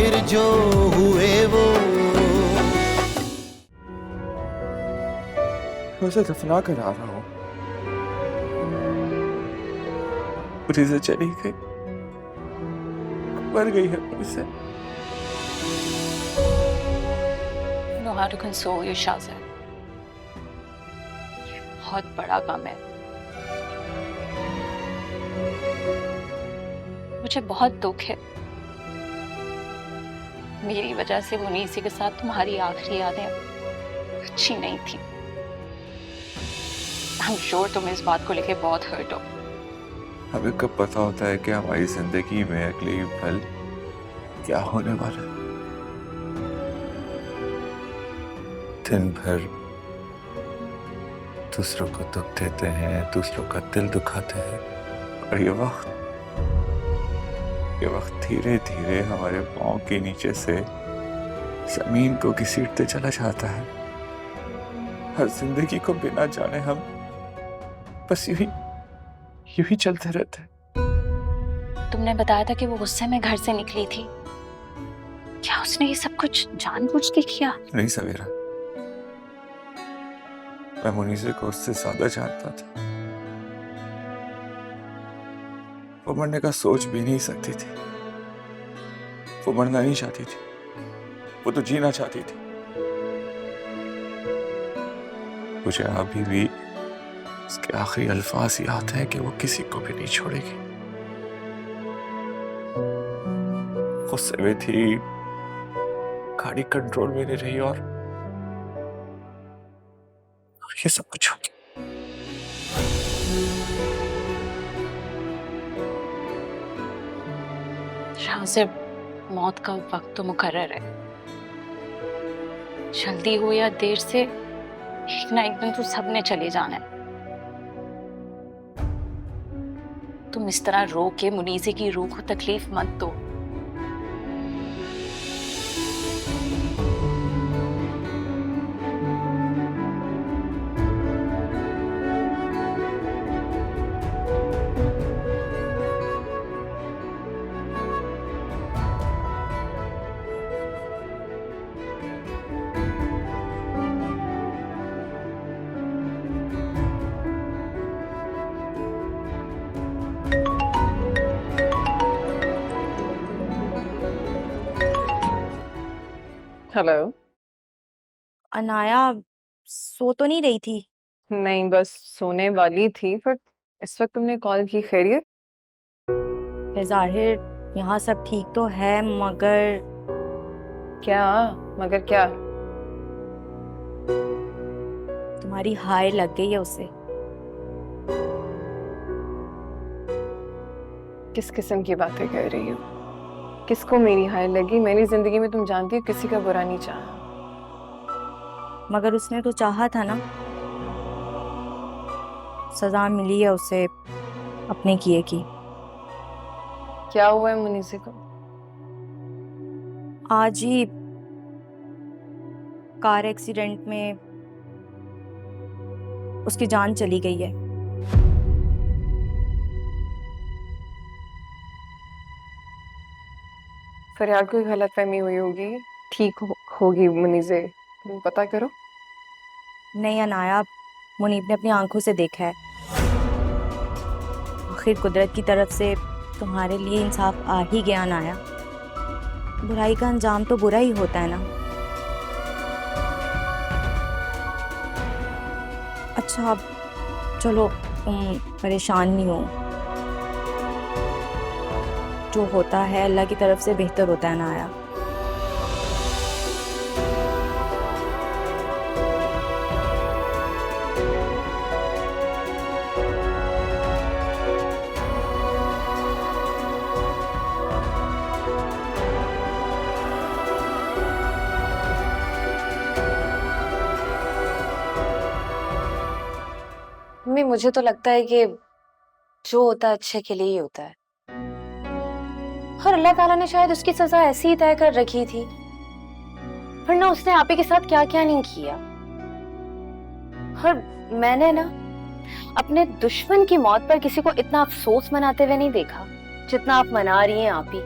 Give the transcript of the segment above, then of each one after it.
फिर जो हुए वो। मैं उसे दफना कर आ रहा हूँ, मुझे से चली गई, मर गई है मुझसे। You know how to console you, शाज़िब। बहुत बड़ा काम है। मुझे बहुत दुख है, मेरी वजह से मुनीसी के साथ तुम्हारी आखिरी यादें अच्छी नहीं थी। I'm sure तुम इस बात को लेके बहुत हर्ट हो। हमें कब पता होता है कि हमारी जिंदगी में अगले पल क्या होने वाला है। दिन भर दूसरों को दुख देते हैं, दूसरों का दिल दुखाते हैं, और ये वक्त धीरे धीरे हमारे पाँव के नीचे से जमीन को घसीटते चला जाता है। हर जिंदगी को बिना जाने हम बस यूं ही चलते रहते हैं। तुमने बताया था कि वो गुस्से में घर से निकली थी, क्या उसने ये सब कुछ जानबूझ के किया? नहीं सवेरा, मैं मुनीसे को उससे ज्यादा जानता था। वो मरने का सोच भी नहीं सकती थी। वो मरना नहीं चाहती थी, वो तो जीना चाहती थी। मुझे अभी भी उसके आखिरी अल्फाज याद है कि वो किसी को भी नहीं छोड़ेगी। गुस्से में थी, गाड़ी कंट्रोल में नहीं रही, और ये सब कुछ हो गया। शाज़िब, मौत का वक्त तो मुकर्रर है। जल्दी हो या देर से एक ना एक दिन तो सबने चले जाना है। तुम इस तरह रो के मुनीसे की रूह को तकलीफ मत दो। हेलो। अनाया सो तो नहीं रही थी? नहीं, बस सोने वाली थी, पर इस वक्त तुमने कॉल की, खैरियत? ज़ाहिर यहाँ सब ठीक तो है, मगर क्या? मगर क्या? तुम्हारी हाय लग गई है उसे। किस किस्म की बातें कर रही हो? किसको मेरी हाय लगी? मेरी जिंदगी में तुम जानती हो किसी का बुरा नहीं चाहा। मगर उसने तो चाहा था ना। सजा मिली है उसे अपने किए की। क्या हुआ है मुनीसे को? आज ही कार एक्सीडेंट में उसकी जान चली गई है। फरियाद कोई गलतफहमी हुई होगी, होगी मुनीसे, तुम पता करो। नहीं अनाया, मुनीब ने अपनी आंखों से देखा है। आखिर कुदरत की तरफ से तुम्हारे लिए इंसाफ आ ही गया अनाया। बुराई का अंजाम तो बुरा ही होता है ना। अच्छा चलो, तुम परेशान नहीं हो। जो होता है अल्लाह की तरफ से बेहतर होता है ना आया। मम्मी, मुझे तो लगता है कि जो होता है अच्छे के लिए ही होता है, और अल्लाह ताला ने शायद उसकी सजा ऐसी ही तय कर रखी थी, वरना उसने आप ही के साथ क्या क्या नहीं किया। और मैंने ना अपने दुश्मन की मौत पर किसी को इतना अफसोस मनाते हुए नहीं देखा जितना आप मना रही हैं आप ही।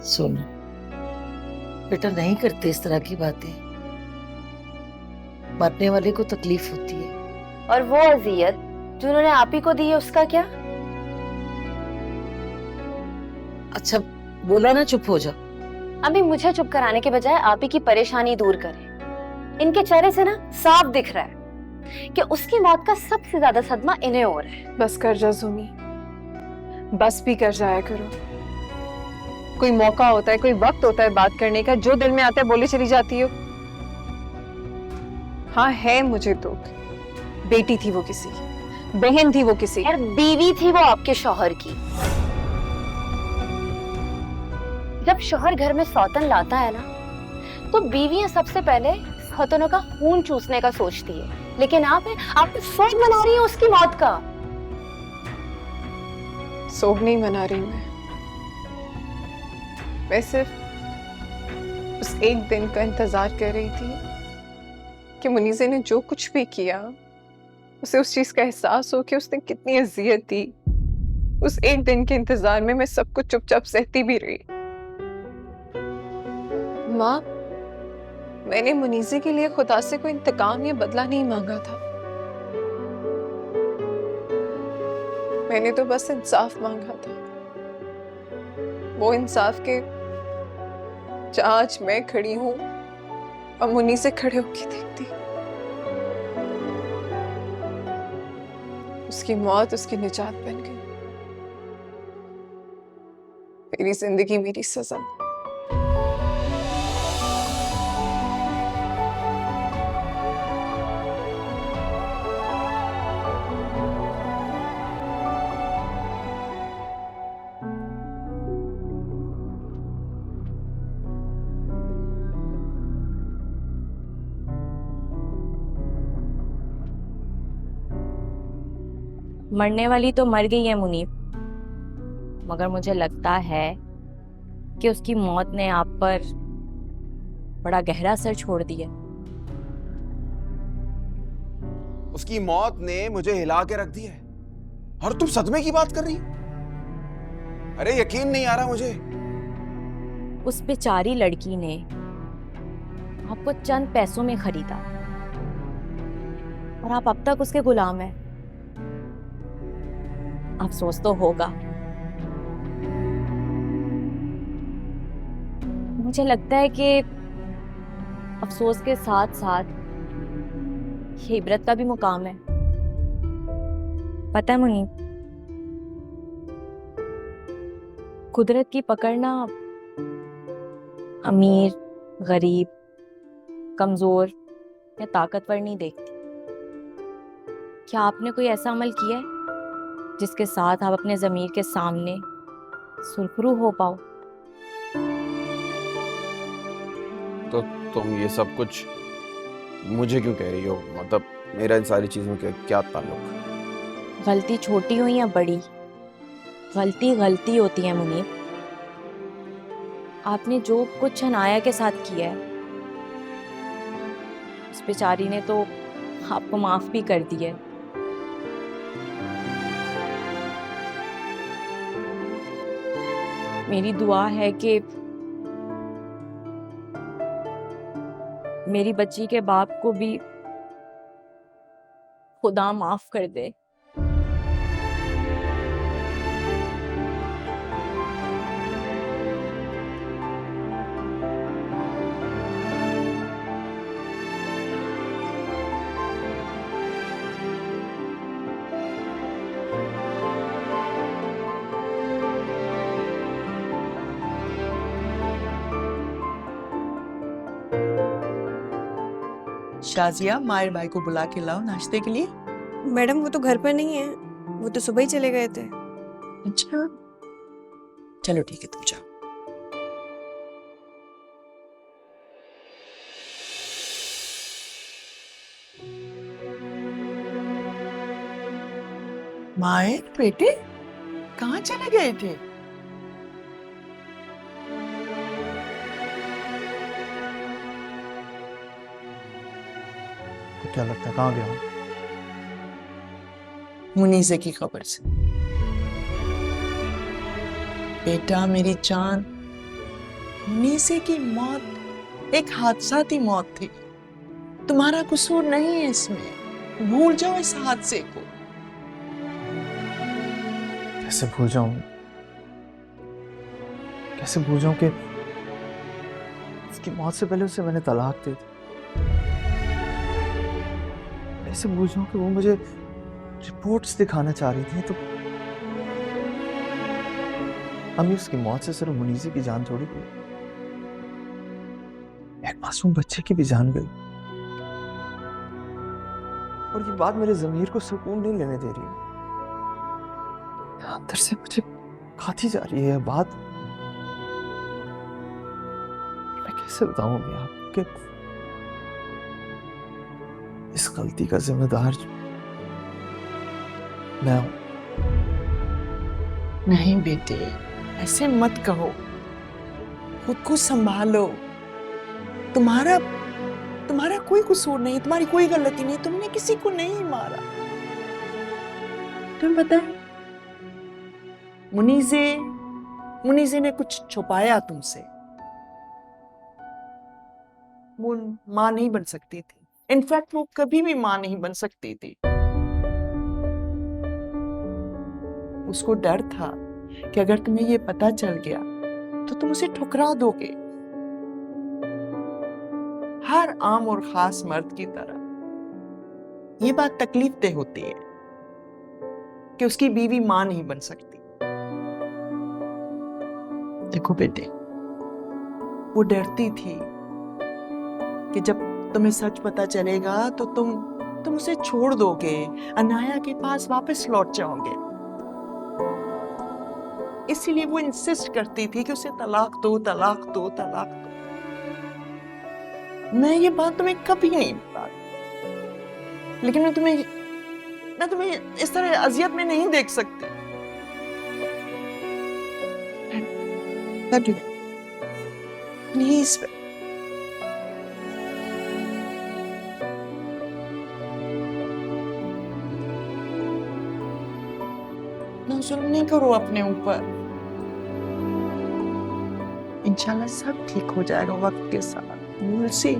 सुन, बेटा नहीं करते इस तरह की बातें, मरने वाले को तकलीफ होती है। और वो अजियत जो उन्होंने आप ही को दी है उसका क्या? अच्छा बोला ना, चुप हो जाओ। अभी मुझे चुप कराने के बजाय आप ही की परेशानी दूर करें। इनके चेहरे से ना साफ दिख रहा है कि उसकी मौत का सबसे ज्यादा सदमा इन्हें हो रहा है। बस कर जा सुमी, बस भी कर जाया करो। कोई मौका होता है, कोई वक्त होता है बात करने का, जो दिल में आता है बोले चली जाती हो। हाँ है मुझे दुख, बेटी थी वो किसी की, बहन थी वो किसी की। यार बीवी थी वो आपके शौहर की। जब शौहर घर में सौतन लाता है ना, तो बीवियां सबसे पहले सौतनों का खून चूसने का सोचती है, लेकिन आप तो सोच मना रही है उसकी मौत का। सोग नहीं मना रही मैं सिर्फ उस एक दिन का इंतजार कर रही थी कि मुनीज़े ने जो कुछ भी किया उसे उस चीज का एहसास हो कि उसने कितनी अजियत दी। उस एक दिन के इंतजार में मैं सब कुछ चुपचाप सहती भी रही। माँ, मैंने मुनीज़े के लिए खुदा से कोई इंतकाम या बदला नहीं मांगा था। मैंने तो बस इंसाफ मांगा था, वो इंसाफ के जहां आज मैं खड़ी हूं और मुनीज़े खड़े होके देखती। उसकी मौत उसकी निजात बन गई। मेरी जिंदगी मेरी सजा। मरने वाली तो मर गई है मुनीब, मगर मुझे लगता है कि उसकी मौत ने आप पर बड़ा गहरा असर छोड़ दिया। उसकी मौत ने मुझे हिला के रख दिया है और तुम सदमे की बात कर रही हो? अरे यकीन नहीं आ रहा मुझे। उस बेचारी लड़की ने आपको चंद पैसों में खरीदा और आप अब तक उसके गुलाम हैं। अफसोस तो होगा। मुझे लगता है कि अफसोस के साथ साथ ये इबरत का भी मुकाम है। पता है मुनीब, कुदरत की पकड़ना अमीर, गरीब, कमजोर या ताकतवर नहीं देखती। क्या आपने कोई ऐसा अमल किया है जिसके साथ आप अपने ज़मीर के सामने सुरखरू हो पाओ? तो तुम ये सब कुछ मुझे क्यों कह रही हो? मतलब मेरा इन सारी चीजों के क्या ताल्लुक? गलती छोटी हो या बड़ी, गलती गलती होती है मुनीब। आपने जो कुछ अनाया के साथ किया है, उस बेचारी ने तो आपको माफ भी कर दिया है। मेरी दुआ है कि मेरी बच्ची के बाप को भी खुदा माफ कर दे। शाजिया, मायर भाई को बुला के लाओ नाश्ते के लिए। मैडम वो तो घर पर नहीं है, वो तो सुबह ही चले गए थे। अच्छा चलो ठीक है, तुम जाओ। मायर बेटे कहाँ चले गए थे? क्या लगता है कहाँ गया हूँ? मुनीज़े की खबर से। बेटा मेरी जान, मुनीसे की मौत एक हादसाती मौत थी। तुम्हारा कसूर नहीं है इसमें। भूल जाओ इस हादसे को। कैसे भूल जाऊं? कैसे भूल जाऊं कि उसकी मौत से पहले उसे मैंने तलाक दे दी? कैसे भूल जाऊं कि वो मुझे रिपोर्ट्स दिखाना चाह रही थी, तो अम्मी उसकी मौत से सिर्फ मुनीसे की जान थोड़ी गई, एक मासूम बच्चे की भी जान गई। और ये बात मेरे ज़मीर को सुकून नहीं लेने दे रही। अंदर से मुझे खाती जा रही है ये बात। मैं कैसे बताऊं अभी आपको कि इस गलती का जिम्मेदार मैं हूं। नहीं बेटे, ऐसे मत कहो। खुद को संभालो। तुम्हारा तुम्हारा कोई कसूर नहीं, तुम्हारी कोई गलती नहीं, तुमने किसी को नहीं मारा। तुम्हें पता है मुनीजे ने कुछ छुपाया तुमसे। वो मां नहीं बन सकती थी। इनफैक्ट वो कभी भी मां नहीं बन सकती थी। उसको डर था कि अगर तुम्हें ये पता चल गया तो तुम उसे ठुकरा दोगे, हर आम और खास मर्द की तरह। ये बात तकलीफ दे होती है कि उसकी बीवी मां नहीं बन सकती। देखो बेटे, वो डरती थी कि जब तुम्हें सच पता चलेगा तो तुम उसे छोड़ दोगे, अनाया के पास वापस लौट जाओगे। इसीलिए वो इंसिस्ट करती थी कि उसे तलाक दो, तलाक दो, तलाक दो। मैं ये बात तुम्हें कभी नहीं बता, लेकिन मैं तुम्हें इस तरह अजियत में नहीं देख सकती। प्लीज ना, जुल्म नहीं करो अपने ऊपर। इंशाल्लाह सब ठीक हो जाएगा वक्त के साथ। We'll see.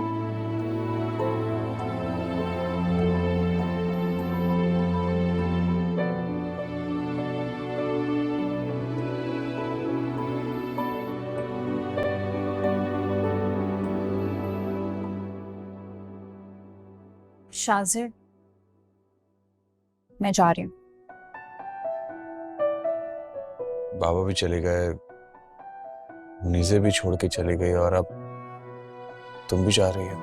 शाजिर, मैं जा रही हूँ। बाबा भी चले गए, मुनीसे भी छोड़ के चले गए, और अब तुम भी जा रही हो।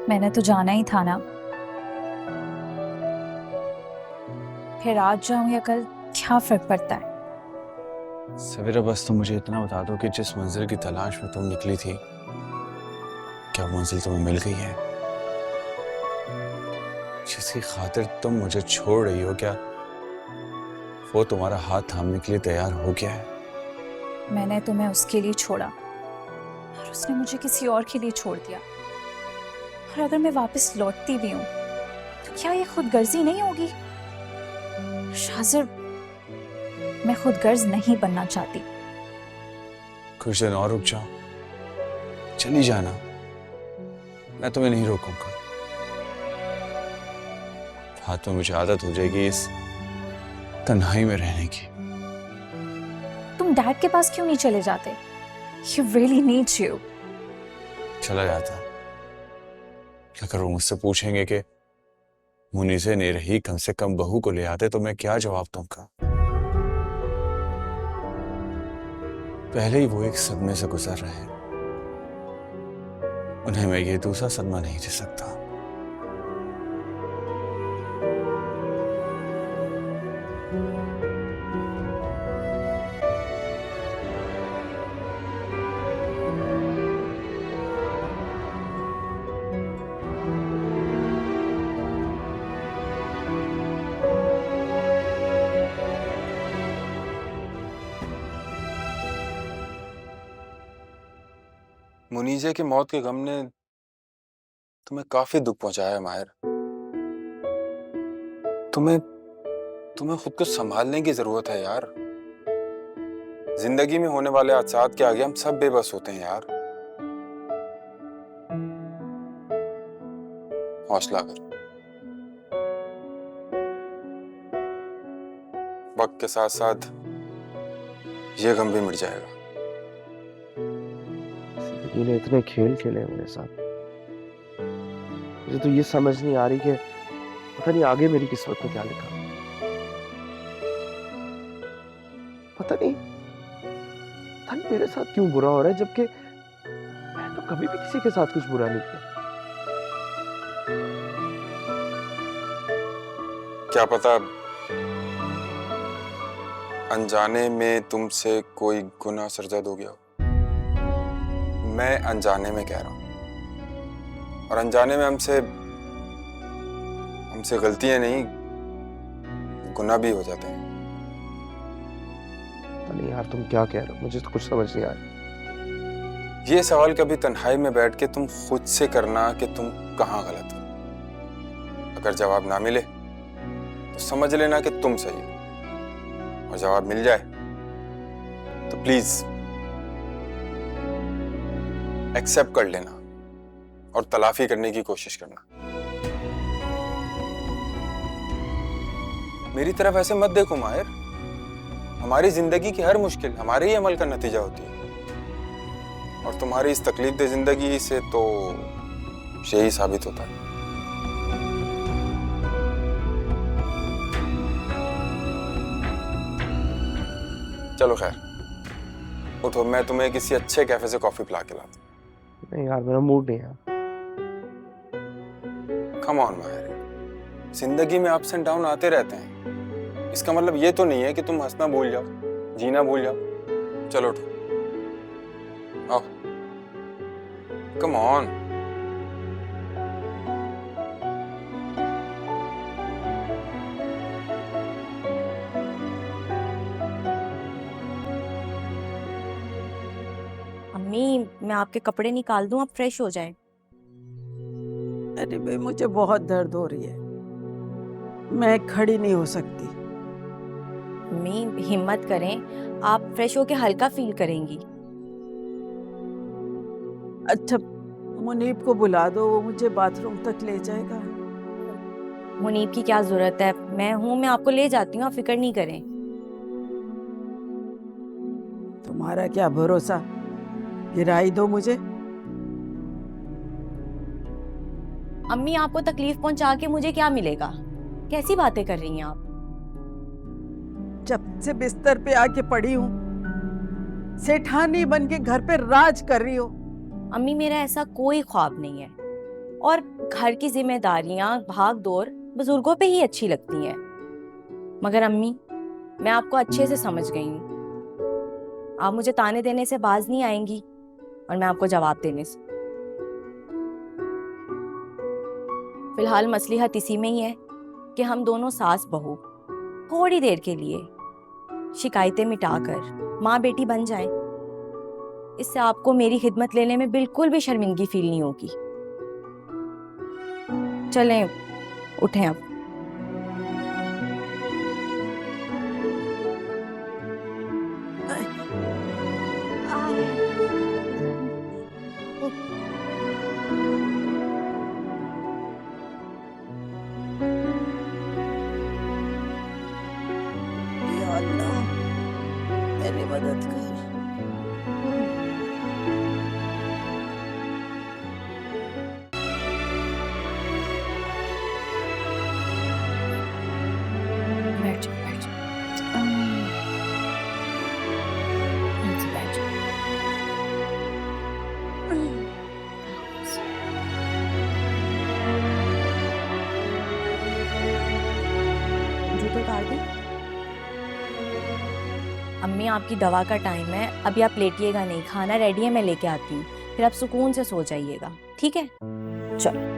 मैंने तो जाना ही था ना। फिर आज जाऊं या कल, क्या फर्क पड़ता है। सवेरा, बस तुम मुझे इतना बता दो कि जिस मंजिल की तलाश में तुम निकली थी, क्या मंजिल तुम्हें मिल गई है? जिसकी खातिर तुम मुझे छोड़ रही हो, क्या वो तुम्हारा हाथ थामने के लिए तैयार हो गया है? मैंने तुम्हें उसके लिए छोड़ा और उसने मुझे किसी और के लिए छोड़ दिया। और अगर मैं वापस लौटती भी हूँ तो क्या ये खुदगर्जी नहीं होगी? शाजिर, मैं खुदगर्ज नहीं बनना चाहती। कुछ दिन और रुक जाओ, चली जाना, मैं तुम्हें नहीं रोकूंगा। हाथ में मुझे आदत हो जाएगी इस तन्हाई में रहने की। तुम डैड के पास क्यों नहीं चले जाते? He really needs you. चला जाता। क्या करूं, मुझसे पूछेंगे कि मुनीसे नहीं रही, कम से कम बहू को ले आते, तो मैं क्या जवाब दूंगा? पहले ही वो एक सदमे से गुजर रहे हैं, उन्हें मैं ये दूसरा सदमा नहीं दे सकता। मुनीजे की मौत के गम ने तुम्हें काफी दुख पहुंचाया है माहिर। तुम्हें खुद को संभालने की जरूरत है यार। जिंदगी में होने वाले हादसात के आगे हम सब बेबस होते हैं यार। हौसला कर, वक्त के साथ साथ ये गम भी मिट जाएगा। जिंदगी ने इतने खेल खेले मेरे साथ, मुझे तो ये समझ नहीं आ रही कि पता नहीं आगे मेरी किस्मत में क्या लिखा। पता नहीं मेरे साथ क्यों बुरा हो रहा है, जबकि मैं तो कभी भी किसी के साथ कुछ बुरा नहीं किया। क्या पता अनजाने में तुमसे कोई गुनाह सरजद हो गया हो। मैं अनजाने में कह रहा हूं, और अनजाने में हमसे गलतियां नहीं, गुनाह भी हो जाते हैं। नहीं यार, तुम क्या कह रहे हो, मुझे तो कुछ समझ नहीं आ रहा। ये सवाल कभी तन्हाई में बैठ के तुम खुद से करना कि तुम कहाँ गलत हो। अगर जवाब ना मिले तो समझ लेना कि तुम सही हो, और जवाब मिल जाए तो प्लीज एक्सेप्ट कर लेना और तलाफी करने की कोशिश करना। मेरी तरफ ऐसे मत देखो माहिर, हमारी जिंदगी की हर मुश्किल हमारे ही अमल का नतीजा होती है, और तुम्हारी इस तकलीफ-दे जिंदगी से तो यही साबित होता है। चलो खैर, उठो, मैं तुम्हें किसी अच्छे कैफे से कॉफी पिला के लाता हूं। नहीं यार, मेरा मूड नहीं है। कम ऑन माहिर, जिंदगी में अप्स एंड डाउन आते रहते हैं। इसका मतलब ये तो नहीं है कि तुम हंसना भूल जाओ, जीना भूल जाओ। चलो उठो, आओ, कम ऑन। अम्मी, मैं आपके कपड़े निकाल दूं, आप फ्रेश हो जाएं। अरे भाई, मुझे बहुत दर्द हो रही है, मैं खड़ी नहीं हो सकती। अम्मी हिम्मत करें, आप फ्रेश होके हल्का फील करेंगी। अच्छा, मुनीब को बुला दो, वो मुझे बाथरूम तक ले जाएगा। मुनीब की क्या जरूरत है, मैं हूं, मैं आपको ले जाती हूँ, आप फिक्र नहीं करें। तुम्हारा क्या भरोसा, गिराई दो मुझे। अम्मी, आपको तकलीफ पहुंचा के मुझे क्या मिलेगा, कैसी बातें कर रही हैं आप। जब से बिस्तर पे आके पड़ी हूँ, सेठानी बन के घर पे राज कर रही हो। अम्मी, मेरा ऐसा कोई ख्वाब नहीं है, और घर की जिम्मेदारियां भाग दौड़ बुजुर्गों पे ही अच्छी लगती हैं। मगर अम्मी, मैं आपको अच्छे से समझ गई हूँ, आप मुझे ताने देने से बाज नहीं आएंगी, और मैं आपको जवाब देने से। फिलहाल मसलिहत इसी में ही है कि हम दोनों सास बहू थोड़ी देर के लिए शिकायतें मिटाकर माँ बेटी बन जाएं। इससे आपको मेरी खिदमत लेने में बिल्कुल भी शर्मिंदगी फील नहीं होगी। चलें, उठें अब। या अल्लाह, मेरी मदद कर। बैठ बैठ बैठ। जूते उतार दें। अम्मी, आपकी दवा का टाइम है, अभी आप लेटिएगा नहीं, खाना रेडी है, मैं लेके आती हूँ, फिर आप सुकून से सो जाइएगा, ठीक है। चलो।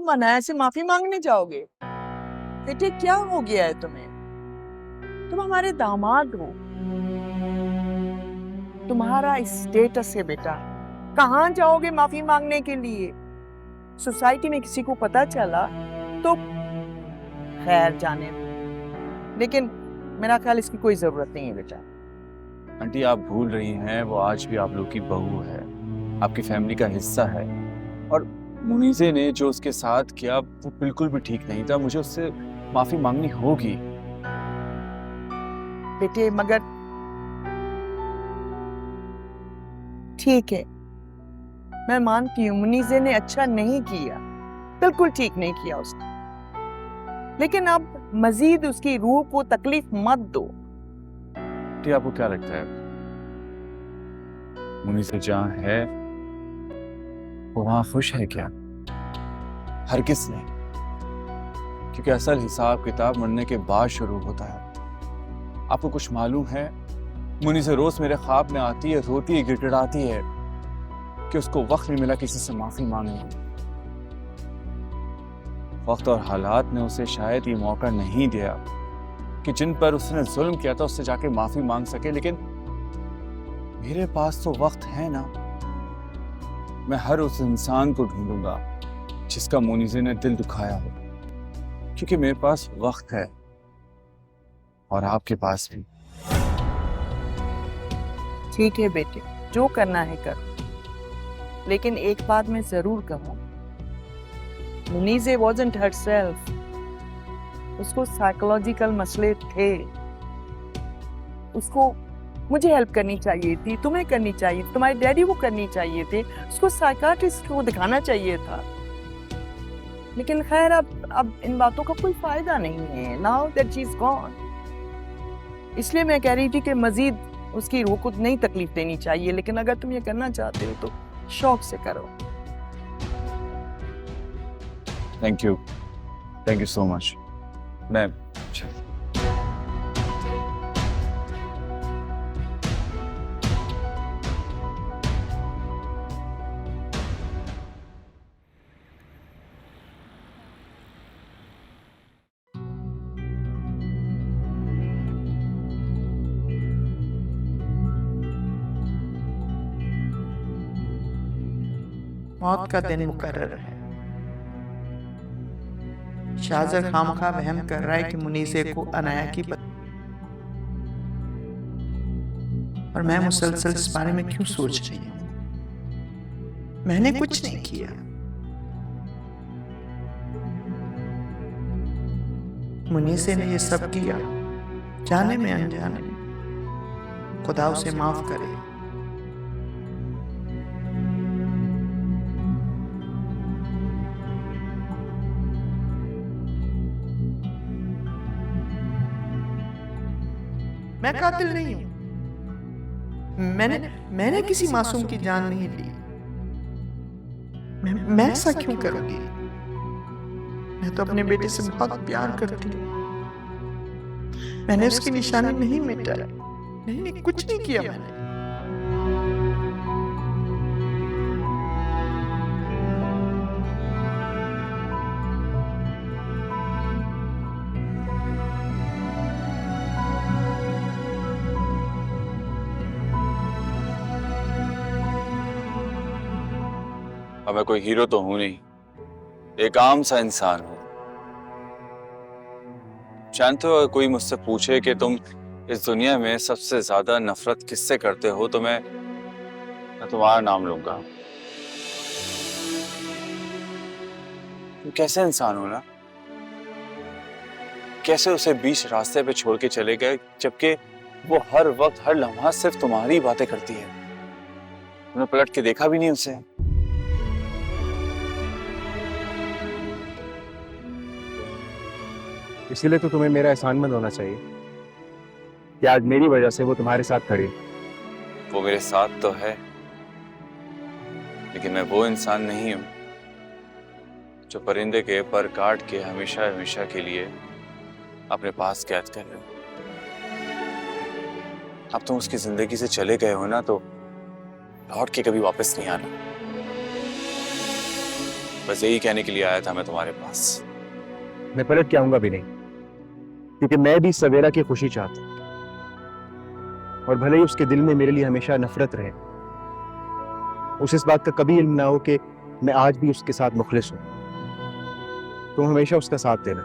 तुम अनाया से माफी मांगने जाओगे? बेटे क्या हो गया है तुम्हें? तुम हमारे दामाद हो, तुम्हारा स्टेटस है बेटा, कहाँ जाओगे माफी मांगने के लिए? सोसाइटी में किसी को पता चला तो खैर जाने दो, लेकिन मेरा ख्याल इसकी कोई जरूरत नहीं है बेटा। आंटी आप भूल रही हैं, वो आज भी आप लोग की बहू है, आपकी फैमिली का हिस्सा है। और मुनीजे ने जो उसके साथ किया वो बिल्कुल भी ठीक नहीं था, मुझे उससे माफी मांगनी होगी। बेटे मगर ठीक है, मैं मानती हूँ मुनीजे ने अच्छा नहीं किया, बिल्कुल ठीक नहीं किया उसने, लेकिन अब मजीद उसकी रूह को तकलीफ मत दो। आंटी आपको क्या लगता है मुनीसे जहाँ है वो वहां खुश है क्या? हरगिज़ नहीं, क्योंकि असल हिसाब किताब मरने के बाद शुरू होता है। आपको कुछ मालूम है, मुनीसे रोज मेरे ख्वाब में आती है, रोती है, गिड़गिड़ाती है कि उसको वक्त नहीं मिला किसी से माफी मांगने। वक्त और हालात ने उसे शायद ये मौका नहीं दिया कि जिन पर उसने जुल्म किया था उससे जाके माफी मांग सके, लेकिन मेरे पास तो वक्त है ना। मैं हर उस इंसान को ढूंढूंगा जिसका मुनीजे ने दिल दुखाया हो, क्योंकि मेरे पास वक्त है और आपके पास भी। ठीक है बेटे, जो करना है करो, लेकिन एक बात मैं जरूर कहूँ, मुनीजे wasn't herself, उसको साइकोलॉजिकल मसले थे, उसको मुझे हेल्प करनी चाहिए थी, तुम्हें करनी चाहिए थी, तुम्हारे डैडी को करनी चाहिए थे, उसको साइकाट्रिस्ट को दिखाना चाहिए था, लेकिन खैर अब इन बातों का कोई फायदा नहीं है। Now that she is gone, इसलिए मैं कह रही थी कि मजीद उसकी रूह को नहीं तकलीफ देनी चाहिए, लेकिन अगर तुम ये करना चाहते हो तो शौक से करो। Thank you so much. मैं मौत का दिन मुकर्रर है। शाहजर खामखा वहम कर रहा है कि मुनीसे को अनाया की और मैं मुसलसल इस बारे में क्यों सोच रही हूँ? मैंने कुछ नहीं किया, मुनीसे ने ये सब किया जाने में अनजाने में। खुदा उसे माफ करे। मैं कातिल नहीं हूं, मैंने किसी मासूम की जान नहीं ली। मैं ऐसा क्यों करूंगी? मैं तो अपने बेटे से बहुत प्यार करती हूँ। मैंने उसकी निशानी नहीं मिटाई, नहीं कुछ नहीं किया मैंने। अब मैं कोई हीरो तो हूं नहीं, एक आम सा इंसान हूं। जानते हो, कोई मुझसे पूछे कि तुम इस दुनिया में सबसे ज्यादा नफरत किससे करते हो, तो मैं तुम्हारा नाम लूंगा। तुम कैसे इंसान हो ना, कैसे उसे बीच रास्ते पे छोड़ के चले गए, जबकि वो हर वक्त हर लम्हा सिर्फ तुम्हारी बातें करती है। तुमने पलट के देखा भी नहीं उसे। इसीलिए तो तुम्हें मेरा एहसानमंद होना चाहिए कि आज मेरी वजह से वो तुम्हारे साथ खड़ी। वो मेरे साथ तो है, लेकिन मैं वो इंसान नहीं हूं जो परिंदे के पर काट के हमेशा हमेशा के लिए अपने पास कैद कर लो। अब तुम उसकी जिंदगी से चले गए हो ना, तो लौट के कभी वापस नहीं आना। बस यही कहने के लिए आया था मैं तुम्हारे पास। मैं पलट के आऊंगा भी नहीं, क्योंकि मैं भी सवेरा की खुशी चाहता हूं, और भले ही उसके दिल में मेरे लिए हमेशा नफरत रहे, उसे इस बात का कभी इल्म ना हो कि मैं आज भी उसके साथ मुखलिस हूं। तुम हमेशा उसका साथ देना,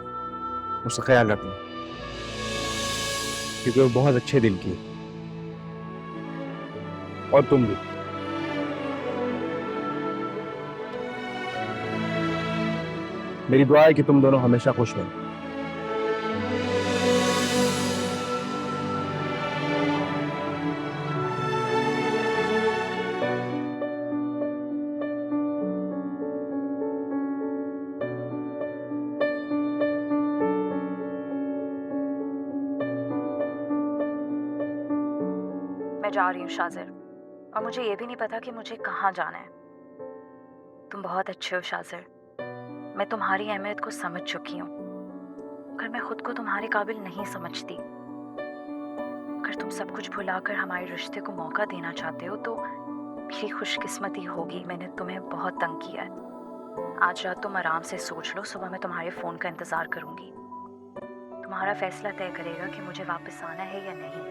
उसका ख्याल रखना, क्योंकि वो बहुत अच्छे दिल की है, और तुम भी। मेरी दुआ है कि तुम दोनों हमेशा खुश रहो। मैं जा रही हूँ शाजिर, और मुझे ये भी नहीं पता कि मुझे कहाँ जाना है। तुम बहुत अच्छे हो शाजिर, मैं तुम्हारी अहमियत को समझ चुकी हूँ। अगर मैं खुद को तुम्हारे काबिल नहीं समझती, अगर तुम सब कुछ भुलाकर हमारे रिश्ते को मौका देना चाहते हो, तो मेरी खुशकिस्मती होगी मैंने तुम्हें बहुत तंग किया है। आज रात तुम आराम से सोच लो, सुबह मैं तुम्हारे फ़ोन का इंतज़ार करूँगी। तुम्हारा फैसला तय करेगा कि मुझे वापस आना है या नहीं।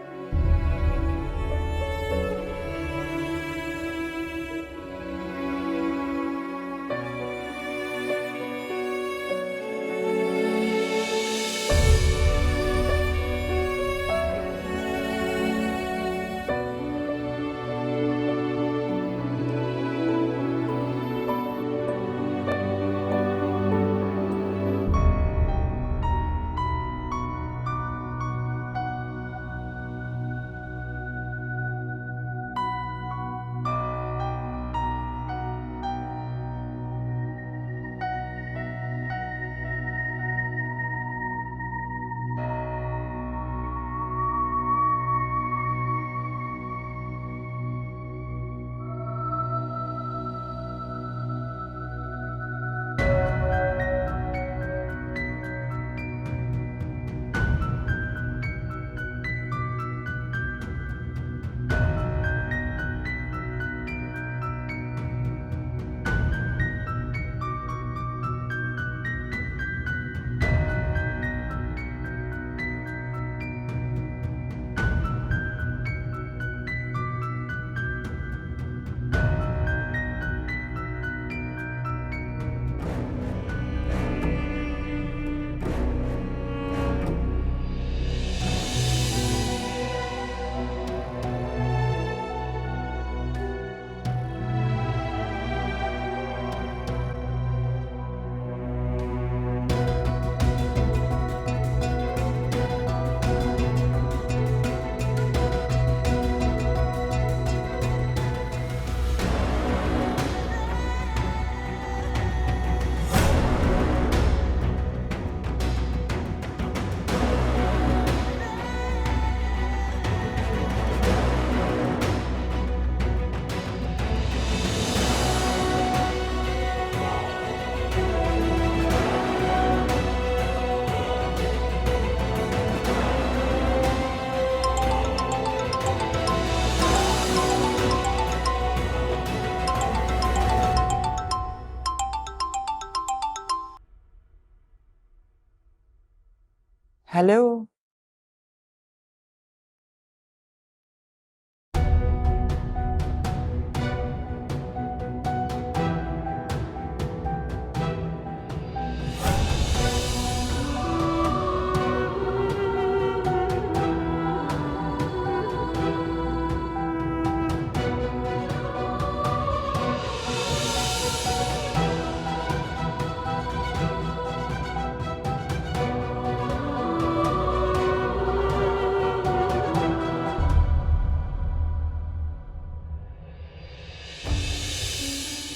हेलो।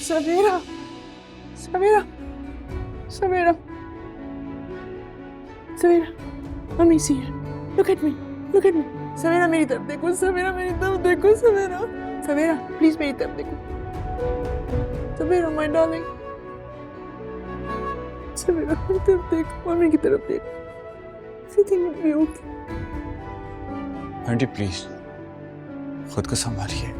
सवेरा, सवेरा, सवेरा, सवेरा, मम्मी सी है। Look at me, look at me. सवेरा मेरी तरफ देखो, सवेरा मेरी तरफ देखो, सवेरा, सवेरा प्लीज मेरी तरफ देखो, सवेरा माय डार्लिंग, सवेरा मेरी तरफ देखो, मम्मी की तरफ देखो। Everything will be okay. Aunty please खुद को संभालिए।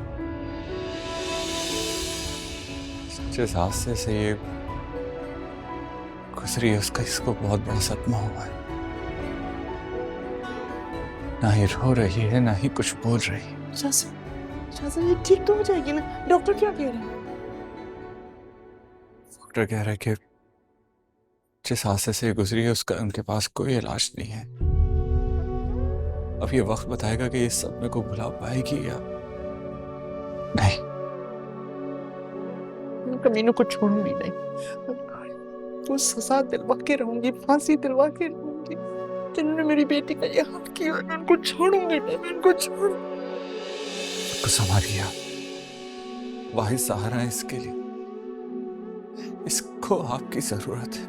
जिस हादसे से ये गुजरी है उसका इसको बहुत बड़ा सदमा हुआ है। ना ही रो रही है ना ही कुछ बोल रही है। शाहज़ाद ये ठीक तो हो जाएगी ना? डॉक्टर क्या कह रहे हैं? डॉक्टर कह रहा है कि जिस हादसे से गुजरी है उसका उनके पास कोई इलाज नहीं है। अब ये वक्त बताएगा कि इस सदमे को भुला पाएगी या नहीं। कमीनों को छोड़ूंगी नहीं, वो सजा दिलवा के रहूंगी, फांसी दिलवा के रहूंगी। जिन्होंने मेरी बेटी का ये हाल किया, मैं उनको छोड़ूंगी नहीं, मैं उनको छोड़। को संभालिए, वाहिद सहारा है इसके लिए, इसको आपकी जरूरत है।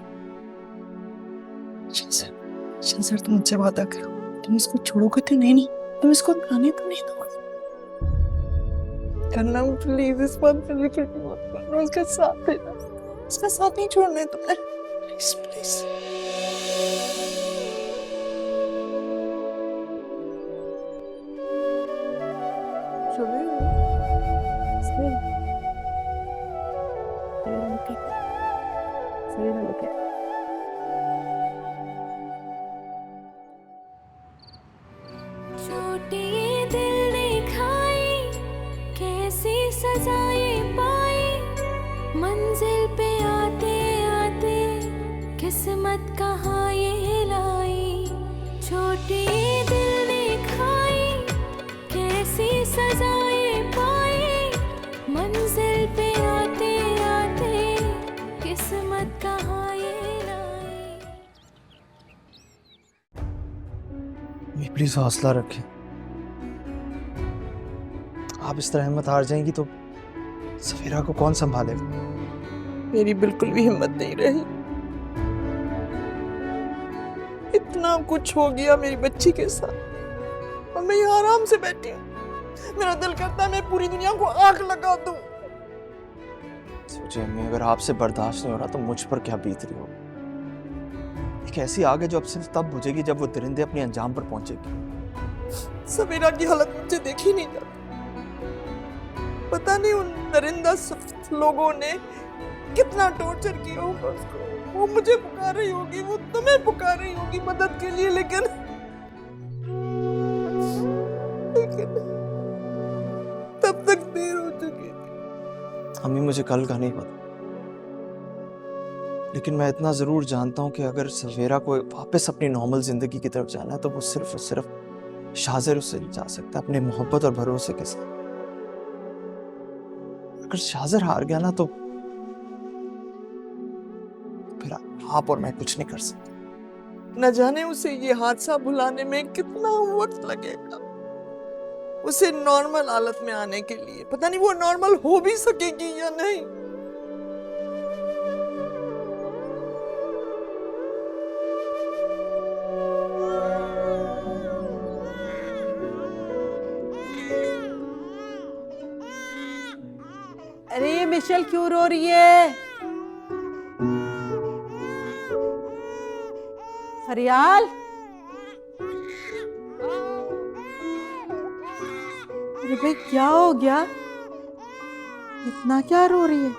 शाहज़ाद तुम मुझसे वादा करो, तुम इसको छोड़ोगे तो नहीं? तुम इसको आने तो नहीं दोगे? करना प्लीज, इस बात पे भी करना मत करना, उसका साथ देना, उसका साथ नहीं छोड़ना है तुमने, प्लीज प्लीज। छोटे दिल ने खाई, कैसी सजाएं पाई, मंजिल पे आते आते किस्मत कहाँ ये लाई। छोटे दिल ने खाई, कैसी सजाएं पाई, मंजिल पे आते आते किस्मत कहाँ ये लाई। प्लीज हौसला रखें। आप इस तरह हिम्मत हार जाएंगी तो सफीरा को कौन संभालेगा? मेरी बिल्कुल भी हिम्मत नहीं रही। इतना कुछ हो गया मेरी बच्ची के साथ और मैं यहाँ आराम से बैठी हूँ। मेरा दिल करता है मैं पूरी दुनिया को आग लगा दूं। सोचिए अम्मी, अगर आपसे बर्दाश्त नहीं हो रहा तो मुझ पर क्या बीत रही हो। एक ऐसी आग है जो अब सिर्फ तब बुझेगी जब वो दरिंदे अपने अंजाम पर पहुंचेगी। समीरा की हालत मुझे देखी नहीं जाती। पता नहीं उन दरिंदा लोगों ने कितना टॉर्चर किया होगा उसको। वो मुझे पुकार रही होगी, वो तुम्हें पुकार रही होगी मदद के लिए, लेकिन तब तक देर हो चुकी थी। अम्मी मुझे कल का नहीं पता, लेकिन मैं इतना जरूर जानता हूँ कि अगर सवेरा को वापस अपनी नॉर्मल जिंदगी की तरफ जाना है तो वो सिर्फ और सिर्फ शाहज़र उससे जा सकता है, अपने मोहब्बत और भरोसे के साथ। अगर शाहज़र हार गया ना तो फिर आप और मैं कुछ नहीं कर सकते। न जाने उसे ये हादसा भुलाने में कितना वक्त लगेगा, उसे नॉर्मल हालत में आने के लिए। पता नहीं वो नॉर्मल हो भी सकेगी या नहीं। अरे ये मिशेल क्यों रो रही है? फरियाल, अरे भाई क्या हो गया? इतना क्या रो रही है?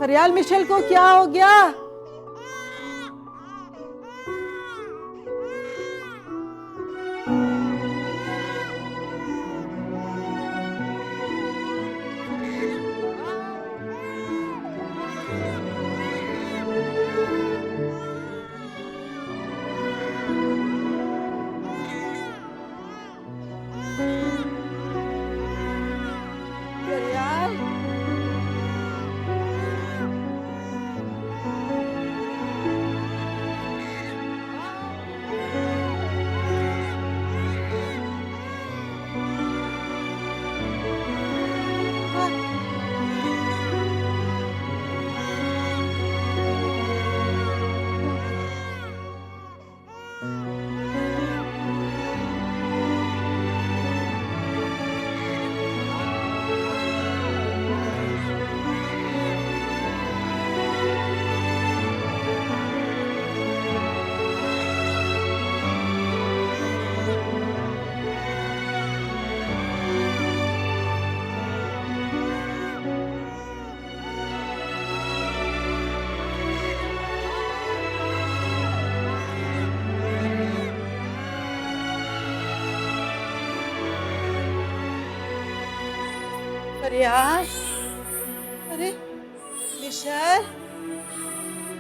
फरियाल, मिशेल को क्या हो गया? अरे यार, अरे मिशेल,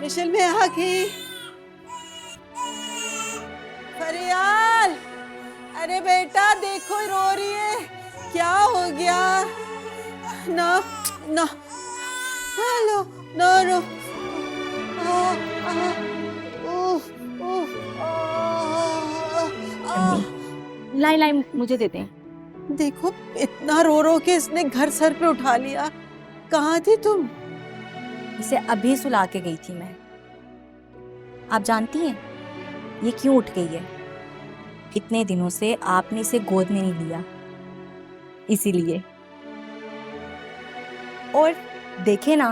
मिशेल मैं आ गई। फरियाल, अरे बेटा देखो रो रही है, क्या हो गया? ना ना, हेलो, नो नो, लाई लाई मुझे दे दें। देखो इतना रो रो के इसने घर सर पे उठा लिया। कहाँ थी तुम? इसे अभी सुला के गई थी मैं। आप जानती हैं ये क्यों उठ गई है? इतने दिनों से आपने इसे गोद में नहीं लिया, इसीलिए। और देखे ना,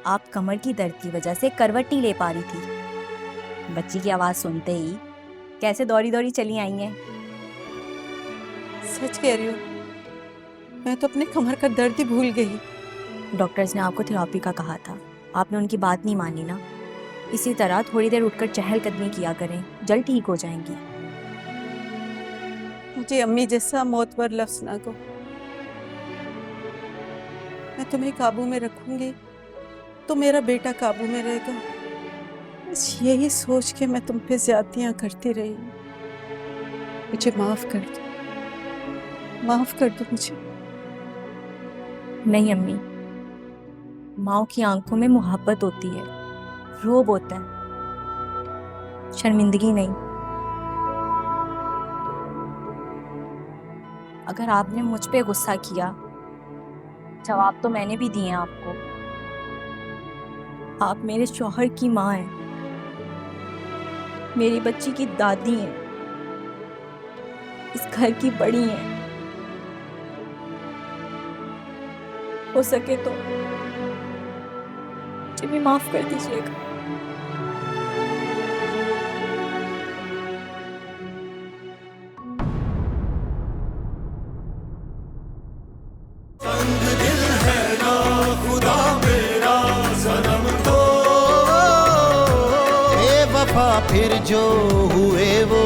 आप कमर की दर्द की वजह से करवट नहीं ले पा रही थी। बच्ची की आवाज सुनते ही कैसे दौड़ी दौड़ी चली आई हैं। सच कह रही हूँ, मैं तो अपने कमर का दर्द ही भूल गई। डॉक्टर्स ने आपको थेरेपी का कहा था, आपने उनकी बात नहीं मानी ना। इसी तरह थोड़ी देर उठकर चहलकदमी किया करें, जल्द ठीक हो जाएंगी। मुझे अम्मी जैसा मौतबर लफ्ज ना कहो। मैं तुम्हें काबू में रखूंगी तो मेरा बेटा काबू में रहेगा। बस यही सोच के मैं तुम पे ज्यादतियां करती रही। मुझे माफ कर दो, माफ कर दो मुझे। नहीं अम्मी, माँ की आंखों में मोहब्बत होती है, रोब होता है, शर्मिंदगी नहीं। अगर आपने मुझ पे गुस्सा किया, जवाब तो मैंने भी दिए आपको। आप मेरे शौहर की माँ हैं, मेरी बच्ची की दादी हैं, इस घर की बड़ी हैं। हो सके तो मुझे भी माफ कर दीजिएगा। फिर जो हुए वो